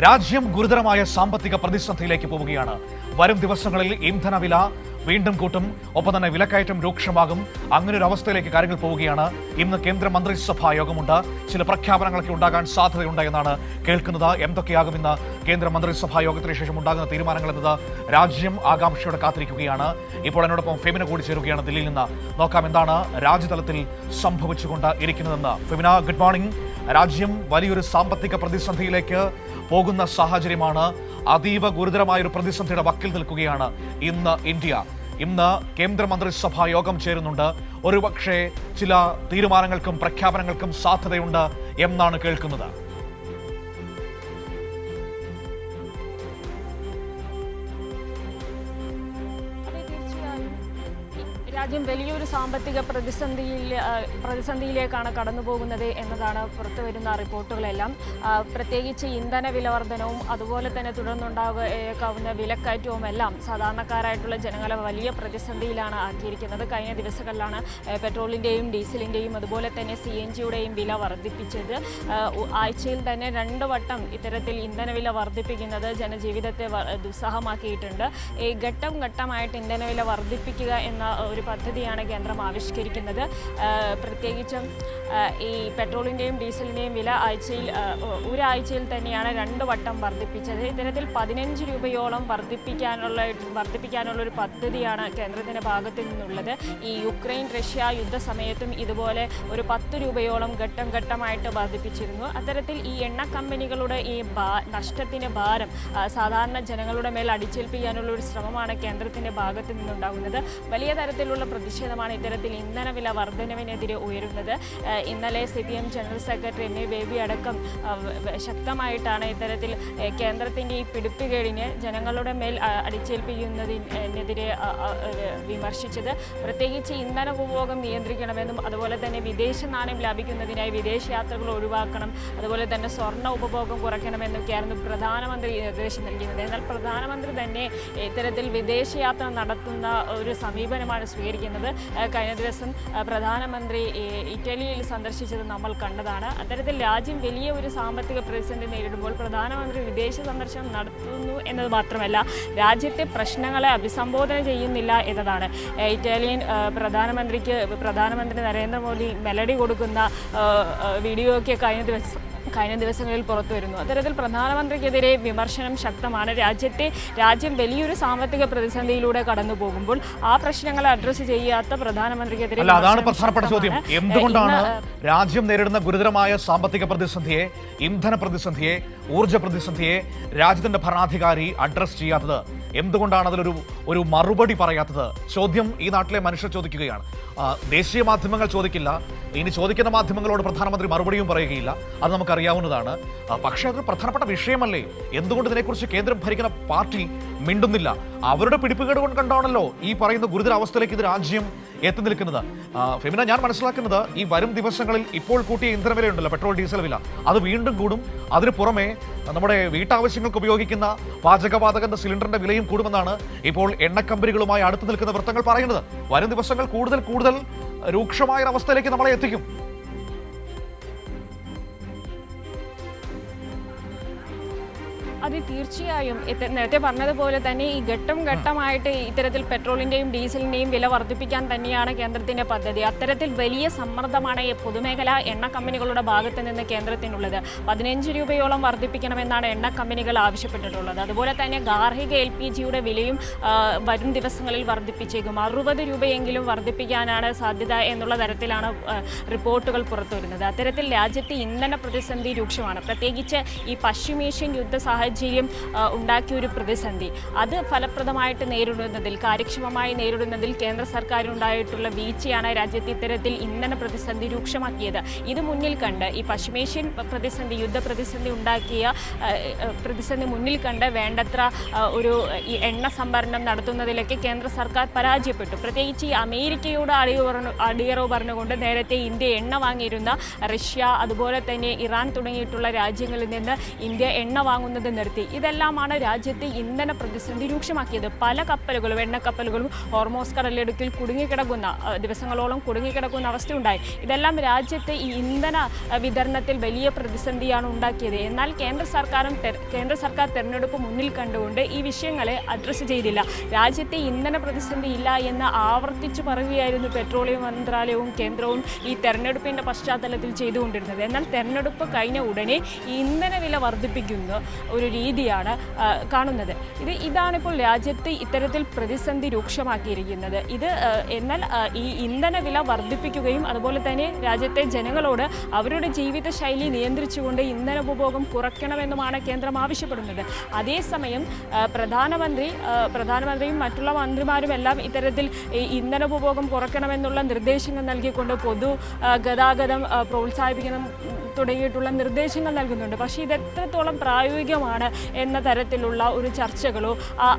രാജ്യം ഗുരുതരമായ സാമ്പത്തിക പ്രതിസന്ധിയിലേക്ക് പോവുകയാണ്. വരും ദിവസങ്ങളിൽ ഇന്ധനവില വീണ്ടും കൂട്ടും, ഒപ്പം തന്നെ വിലക്കയറ്റം രൂക്ഷമാകും. അങ്ങനെ ഒരു അവസ്ഥയിലേക്ക് കാര്യങ്ങൾ പോവുകയാണ്. ഇന്ന് കേന്ദ്രമന്ത്രിസഭാ യോഗമുണ്ട്. ചില പ്രഖ്യാപനങ്ങളൊക്കെ ഉണ്ടാകാൻ സാധ്യതയുണ്ട് എന്നാണ് കേൾക്കുന്നത്. എന്തൊക്കെയാകും ഇന്ന് കേന്ദ്രമന്ത്രിസഭാ യോഗത്തിന് ശേഷം ഉണ്ടാകുന്ന തീരുമാനങ്ങൾ എന്നത് രാജ്യം ആകാംക്ഷയോടെ കാത്തിരിക്കുകയാണ്. ഇപ്പോൾ എന്നോടൊപ്പം ഫെമിന കൂടി ചേരുകയാണ് ദില്ലിയിൽ നിന്ന്. നോക്കാം എന്താണ് രാജ്യതലത്തിൽ സംഭവിച്ചുകൊണ്ട് ഇരിക്കുന്നതെന്ന്. Femina, good morning. രാജ്യം വലിയൊരു സാമ്പത്തിക പ്രതിസന്ധിയിലേക്ക് പോകുന്ന സാഹചര്യമാണ്. അതീവ ഗുരുതരമായൊരു പ്രതിസന്ധിയുടെ വക്കിൽ നിൽക്കുകയാണ് ഇന്ന് ഇന്ത്യ. ഇന്ന് കേന്ദ്രമന്ത്രിസഭാ യോഗം ചേരുന്നുണ്ട്. ഒരുപക്ഷെ ചില തീരുമാനങ്ങൾക്കും പ്രഖ്യാപനങ്ങൾക്കും സാധ്യതയുണ്ട് എന്നാണ് കേൾക്കുന്നത്. രാജ്യം വലിയൊരു സാമ്പത്തിക പ്രതിസന്ധിയിലേക്കാണ് കടന്നു പോകുന്നത് എന്നതാണ് പുറത്തുവരുന്ന റിപ്പോർട്ടുകളെല്ലാം. പ്രത്യേകിച്ച് ഇന്ധന വിലവർധനവും അതുപോലെ തന്നെ തുടർന്നുണ്ടാകാവുന്ന വിലക്കയറ്റവും എല്ലാം സാധാരണക്കാരായിട്ടുള്ള ജനങ്ങളെ വലിയ പ്രതിസന്ധിയിലാണ് ആക്കിയിരിക്കുന്നത്. കഴിഞ്ഞ ദിവസങ്ങളിലാണ് പെട്രോളിൻ്റെയും ഡീസലിൻ്റെയും അതുപോലെ തന്നെ CNGയുടെയും വില വർദ്ധിപ്പിച്ചത്. ആഴ്ചയിൽ തന്നെ 2 വട്ടം ഇത്തരത്തിൽ ഇന്ധനവില വർദ്ധിപ്പിക്കുന്നത് ജനജീവിതത്തെ ദുസ്സഹമാക്കിയിട്ടുണ്ട്. ഈ ഘട്ടം ഘട്ടമായിട്ട് ഇന്ധനവില വർദ്ധിപ്പിക്കുക എന്ന ഒരു പദ്ധതിയാണ് കേന്ദ്രം ആവിഷ്കരിക്കുന്നത്. പ്രത്യേകിച്ചും ഈ പെട്രോളിൻ്റെയും ഡീസലിൻ്റെയും വില ഒരാഴ്ചയിൽ തന്നെയാണ് 2 വട്ടം വർദ്ധിപ്പിച്ചത്. ഇത്തരത്തിൽ 15 രൂപയോളം വർദ്ധിപ്പിക്കാനുള്ള ഒരു പദ്ധതിയാണ് കേന്ദ്രത്തിൻ്റെ ഭാഗത്തു നിന്നുള്ളത്. ഈ യുക്രൈൻ റഷ്യ യുദ്ധ സമയത്തും ഇതുപോലെ ഒരു 10 രൂപയോളം ഘട്ടം ഘട്ടമായിട്ട് വർദ്ധിപ്പിച്ചിരുന്നു. അത്തരത്തിൽ ഈ എണ്ണ കമ്പനികളുടെ ഈ നഷ്ടത്തിൻ്റെ ഭാരം സാധാരണ ജനങ്ങളുടെ മേൽ അടിച്ചേൽപ്പിക്കാനുള്ള ഒരു ശ്രമമാണ് കേന്ദ്രത്തിൻ്റെ ഭാഗത്തു നിന്നുണ്ടാകുന്നത്. വലിയ തരത്തിലുള്ള പ്രതിഷേധമാണ് ഇത്തരത്തിൽ ഇന്ധനവില വർധനവിനെതിരെ ഉയരുന്നത്. ഇന്നലെ CPM general secretary MA baby അടക്കം ശക്തമായിട്ടാണ് ഇത്തരത്തിൽ കേന്ദ്രത്തിൻ്റെ ഈ പിടിപ്പുകേടിന് ജനങ്ങളുടെ മേൽ അടിച്ചേൽപ്പിക്കുന്നതിനെതിരെ വിമർശിച്ചത്. പ്രത്യേകിച്ച് ഇന്ധന ഉപഭോഗം നിയന്ത്രിക്കണമെന്നും അതുപോലെ തന്നെ വിദേശ നാണ്യം ലാഭിക്കുന്നതിനായി വിദേശ യാത്രകൾ ഒഴിവാക്കണം, അതുപോലെ തന്നെ സ്വർണ്ണ ഉപഭോഗം കുറയ്ക്കണമെന്നൊക്കെയായിരുന്നു പ്രധാനമന്ത്രി നിർദ്ദേശം നൽകിയത്. എന്നാൽ പ്രധാനമന്ത്രി തന്നെ ഇത്തരത്തിൽ വിദേശയാത്ര നടത്തുന്ന ഒരു സമീപനമാണ് സ്വീകരിക്കുന്നത്. കഴിഞ്ഞ ദിവസം പ്രധാനമന്ത്രി ഇറ്റലിയിൽ സന്ദർശിച്ചത് നമ്മൾ കണ്ടതാണ്. അത്തരത്തിൽ രാജ്യം വലിയ ഒരു സാമ്പത്തിക പ്രതിസന്ധി നേരിടുമ്പോൾ പ്രധാനമന്ത്രി വിദേശ സന്ദർശനം നടത്തുന്നു എന്നത് മാത്രമല്ല രാജ്യത്തെ പ്രശ്നങ്ങളെ അഭിസംബോധന ചെയ്യുന്നില്ല എന്നതാണ്. ഇറ്റാലിയൻ പ്രധാനമന്ത്രി നരേന്ദ്രമോദി മെലഡി കൊടുക്കുന്ന വീഡിയോ ഒക്കെ കഴിഞ്ഞ ദിവസങ്ങളിൽ പുറത്തു വരുന്നു. അത്തരത്തിൽ പ്രധാനമന്ത്രിക്കെതിരെ വിമർശനം ശക്തമാണ്. രാജ്യം വലിയൊരു സാമ്പത്തിക പ്രതിസന്ധിയിലൂടെ കടന്നു പോകുമ്പോൾ ആ പ്രശ്നങ്ങളെ അഡ്രസ്സ് ചെയ്യാത്ത പ്രധാനമന്ത്രിക്കെതിരെ അതാണ് പ്രധാനപ്പെട്ട ചോദ്യം. എന്തുകൊണ്ടാണ് രാജ്യം നേരിടുന്ന ഗുരുതരമായ സാമ്പത്തിക പ്രതിസന്ധിയെ, ഇന്ധന പ്രതിസന്ധിയെ, ഊർജ്ജ പ്രതിസന്ധിയെ രാജ്യത്തിന്റെ ഭരണാധികാരി അഡ്രസ് ചെയ്യാത്തത്? എന്തുകൊണ്ടാണ് അതിലൊരു മറുപടി പറയാത്തത്? ചോദ്യം ഈ നാട്ടിലെ മനുഷ്യർ ചോദിക്കുകയാണ്. ദേശീയ മാധ്യമങ്ങൾ ചോദിക്കില്ല, ഇനി ചോദിക്കുന്ന മാധ്യമങ്ങളോട് പ്രധാനമന്ത്രി മറുപടിയും പറയുകയില്ല. അത് നമുക്കറിയാവുന്നതാണ്. പക്ഷേ അതൊരു പ്രധാനപ്പെട്ട വിഷയമല്ലേ? എന്തുകൊണ്ട് ഇതിനെക്കുറിച്ച് കേന്ദ്രം ഭരിക്കുന്ന പാർട്ടി മിണ്ടുന്നില്ല? അവരുടെ പിടിപ്പുകേട് കൊണ്ട് കണ്ടാണല്ലോ ഈ പറയുന്ന ഗുരുതരാവസ്ഥയിലേക്ക് ഇത് രാജ്യം എത്തി നിൽക്കുന്നത്. ഫെമിന, ഞാൻ മനസ്സിലാക്കുന്നത് ഈ വരും ദിവസങ്ങളിൽ ഇപ്പോൾ കൂട്ടിയ ഇന്ധനവിലയുണ്ടല്ലോ, പെട്രോൾ ഡീസൽ വില, അത് വീണ്ടും കൂടും. അതിന് പുറമെ നമ്മുടെ വീട്ടാവശ്യങ്ങൾക്ക് ഉപയോഗിക്കുന്ന പാചകവാതകന്റെ സിലിണ്ടറിന്റെ വിലയും കൂടുമെന്നാണ് ഇപ്പോൾ എണ്ണക്കമ്പനികളുമായി അടുത്ത് നിൽക്കുന്ന വൃത്തങ്ങൾ പറയുന്നത്. വരും ദിവസങ്ങൾ കൂടുതൽ രൂക്ഷമായ അവസ്ഥയിലേക്ക് നമ്മളെ എത്തിക്കും. അത് തീർച്ചയായും നേരത്തെ പറഞ്ഞതുപോലെ തന്നെ ഈ ഘട്ടം ഘട്ടമായിട്ട് ഇത്തരത്തിൽ പെട്രോളിൻ്റെയും ഡീസലിൻ്റെയും വില വർദ്ധിപ്പിക്കാൻ തന്നെയാണ് കേന്ദ്രത്തിൻ്റെ പദ്ധതി. അത്തരത്തിൽ വലിയ സമ്മർദ്ദമാണ് പൊതുമേഖലാ എണ്ണ കമ്പനികളുടെ ഭാഗത്ത് നിന്ന് കേന്ദ്രത്തിനുള്ളത്. 15 രൂപയോളം വർദ്ധിപ്പിക്കണമെന്നാണ് എണ്ണ കമ്പനികൾ ആവശ്യപ്പെട്ടിട്ടുള്ളത്. അതുപോലെ തന്നെ ഗാർഹിക LPGയുടെ വിലയും വരും ദിവസങ്ങളിൽ വർദ്ധിപ്പിച്ചേക്കും. 60 രൂപയെങ്കിലും വർദ്ധിപ്പിക്കാനാണ് സാധ്യത എന്നുള്ള തരത്തിലാണ് റിപ്പോർട്ടുകൾ പുറത്തുവരുന്നത്. അത്തരത്തിൽ രാജ്യത്തെ ഇന്ധന പ്രതിസന്ധി രൂക്ഷമാണ്. പ്രത്യേകിച്ച് ഈ പശ്ചിമേഷ്യൻ യുദ്ധ സാഹചര്യം ഉണ്ടാക്കിയ ഒരു പ്രതിസന്ധി അത് ഫലപ്രദമായിട്ട് കാര്യക്ഷമമായി നേരിടുന്നതിൽ കേന്ദ്ര സർക്കാരിനുണ്ടായിട്ടുള്ള വീഴ്ചയാണ് രാജ്യത്ത് ഇത്തരത്തിൽ ഇന്ധന പ്രതിസന്ധി രൂക്ഷമാക്കിയത്. ഇത് മുന്നിൽ കണ്ട് ഈ പശ്ചിമേഷ്യൻ യുദ്ധ പ്രതിസന്ധി ഉണ്ടാക്കിയ പ്രതിസന്ധി മുന്നിൽ കണ്ട് വേണ്ടത്ര ഈ എണ്ണ സംഭരണം നടത്തുന്നതിലൊക്കെ കേന്ദ്ര സർക്കാർ പരാജയപ്പെട്ടു. പ്രത്യേകിച്ച് ഈ അമേരിക്കയോട് അടിയറവ് പറഞ്ഞുകൊണ്ട് നേരത്തെ ഇന്ത്യ എണ്ണ വാങ്ങിയിരുന്ന റഷ്യ അതുപോലെ തന്നെ ഇറാൻ തുടങ്ങിയിട്ടുള്ള രാജ്യങ്ങളിൽ നിന്ന് ഇന്ത്യ എണ്ണ വാങ്ങുന്നത് നിർത്തി. ഇതെല്ലാമാണ് രാജ്യത്തെ ഇന്ധന പ്രതിസന്ധി രൂക്ഷമാക്കിയത്. പല കപ്പലുകളും എണ്ണക്കപ്പലുകളും ഹോർമോസ് കടലിടുക്കിൽ കുടുങ്ങിക്കിടക്കുന്ന ദിവസങ്ങളോളം കുടുങ്ങിക്കിടക്കുന്ന അവസ്ഥയുണ്ടായി. ഇതെല്ലാം രാജ്യത്തെ ഈ ഇന്ധന വിതരണത്തിൽ വലിയ പ്രതിസന്ധിയാണ് ഉണ്ടാക്കിയത്. എന്നാൽ കേന്ദ്ര സർക്കാർ തെരഞ്ഞെടുപ്പ് മുന്നിൽ കണ്ടുകൊണ്ട് ഈ വിഷയങ്ങളെ അഡ്രസ്സ് ചെയ്തില്ല. രാജ്യത്തെ ഇന്ധന പ്രതിസന്ധി ഇല്ല എന്ന് ആവർത്തിച്ചു പറയുകയായിരുന്നു പെട്രോളിയം മന്ത്രാലയവും കേന്ദ്രവും ഈ തെരഞ്ഞെടുപ്പിൻ്റെ പശ്ചാത്തലത്തിൽ ചെയ്തുകൊണ്ടിരുന്നത്. എന്നാൽ തെരഞ്ഞെടുപ്പ് കഴിഞ്ഞ ഉടനെ ഈ ഇന്ധന വില വർദ്ധിപ്പിക്കുന്ന ഒരു രീതിയാണ് കാണുന്നത്. ഇതാണിപ്പോൾ രാജ്യത്ത് ഇത്തരത്തിൽ പ്രതിസന്ധി രൂക്ഷമാക്കിയിരിക്കുന്നത്. എന്നാൽ ഈ ഇന്ധന വില വർദ്ധിപ്പിക്കുകയും അതുപോലെ തന്നെ രാജ്യത്തെ ജനങ്ങളോട് അവരുടെ ജീവിത ശൈലി നിയന്ത്രിച്ചുകൊണ്ട് ഇന്ധന ഉപഭോഗം കുറയ്ക്കണമെന്നുമാണ് കേന്ദ്രം ആവശ്യപ്പെടുന്നത്. അതേസമയം പ്രധാനമന്ത്രിയും മറ്റുള്ള മന്ത്രിമാരുമെല്ലാം ഇത്തരത്തിൽ ഇന്ധന ഉപഭോഗം കുറയ്ക്കണമെന്നുള്ള നിർദ്ദേശങ്ങൾ നൽകിക്കൊണ്ട് പൊതു ഗതാഗതം പ്രോത്സാഹിപ്പിക്കണം തുടങ്ങിയിട്ടുള്ള നിർദ്ദേശങ്ങൾ നൽകുന്നുണ്ട്. പക്ഷേ ഇത് എത്രത്തോളം പ്രായോഗികമാണ് എന്ന തരത്തിലുള്ള ഒരു ചർച്ചകളോ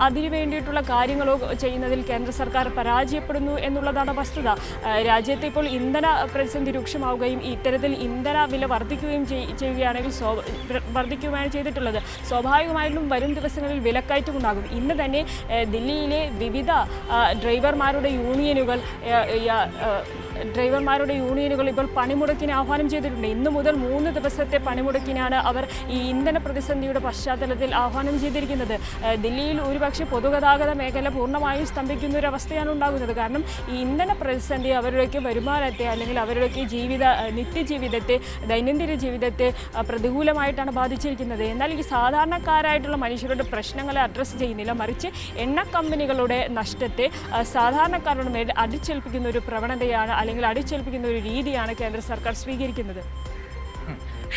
അതിനു വേണ്ടിയിട്ടുള്ള കാര്യങ്ങളോ ചെയ്യുന്നതിൽ കേന്ദ്ര സർക്കാർ പരാജയപ്പെടുന്നു എന്നുള്ളതാണ് വസ്തുത. രാജ്യത്ത് ഇപ്പോൾ ഇന്ധന പ്രതിസന്ധി രൂക്ഷമാവുകയും ഇത്തരത്തിൽ ഇന്ധന വില വർദ്ധിക്കുകയും ചെയ്യുകയാണെങ്കിൽ വർദ്ധിക്കുകയാണ് ചെയ്തിട്ടുള്ളത്. സ്വാഭാവികമായിട്ടും വരും ദിവസങ്ങളിൽ വിലക്കയറ്റം ഉണ്ടാകും. ഇന്ന് തന്നെ ദില്ലിയിലെ വിവിധ ഡ്രൈവർമാരുടെ യൂണിയനുകൾ ഇപ്പോൾ പണിമുടക്കിന് ആഹ്വാനം ചെയ്തിട്ടുണ്ട്. ഇന്നു മുതൽ 3 ദിവസത്തെ പണിമുടക്കിനാണ് അവർ ഈ ഇന്ധന പ്രതിസന്ധിയുടെ പശ്ചാത്തലത്തിൽ ആഹ്വാനം ചെയ്തിരിക്കുന്നത്. ദില്ലിയിൽ ഒരുപക്ഷെ പൊതുഗതാഗത മേഖല പൂർണ്ണമായും സ്തംഭിക്കുന്ന ഒരു അവസ്ഥയാണ് ഉണ്ടാകുന്നത്. കാരണം ഈ ഇന്ധന പ്രതിസന്ധി അവരുടെയൊക്കെ വരുമാനത്തെ അല്ലെങ്കിൽ അവരുടെയൊക്കെ നിത്യജീവിതത്തെ ദൈനംദിന ജീവിതത്തെ പ്രതികൂലമായിട്ടാണ് ബാധിച്ചിരിക്കുന്നത്. എന്നാൽ ഈ സാധാരണക്കാരായിട്ടുള്ള മനുഷ്യരുടെ പ്രശ്നങ്ങളെ അഡ്രസ്സ് ചെയ്യുന്നില്ല. മറിച്ച് എണ്ണ കമ്പനികളുടെ നഷ്ടത്തെ സാധാരണക്കാരുടെ മേൽ അടിച്ചേൽപ്പിക്കുന്ന ഒരു പ്രവണതയാണ് അല്ലെങ്കിൽ അടിച്ചേൽപ്പിക്കുന്ന ഒരു രീതിയാണ് കേന്ദ്ര സർക്കാർ സ്വീകരിക്കുന്നത്.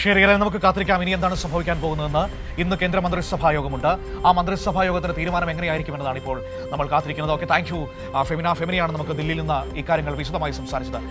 ശരി, നമുക്ക് കാത്തിരിക്കാം ഇനി എന്താണ് സംഭവിക്കാൻ പോകുന്നതെന്ന്. ഇന്ന് കേന്ദ്ര മന്ത്രിസഭാ യോഗമുണ്ട്. ആ മന്ത്രിസഭാ യോഗത്തിന്റെ തീരുമാനം എങ്ങനെയായിരിക്കും എന്നതാണ് ഇപ്പോൾ നമ്മൾ കാത്തിരിക്കുന്നത്. ഓക്കെ, താങ്ക് യു ഫെമിനിയാണ് നമുക്ക് ദില്ലിയിൽ നിന്ന് ഇക്കാര്യങ്ങൾ വിശദമായി സംസാരിച്ചത്.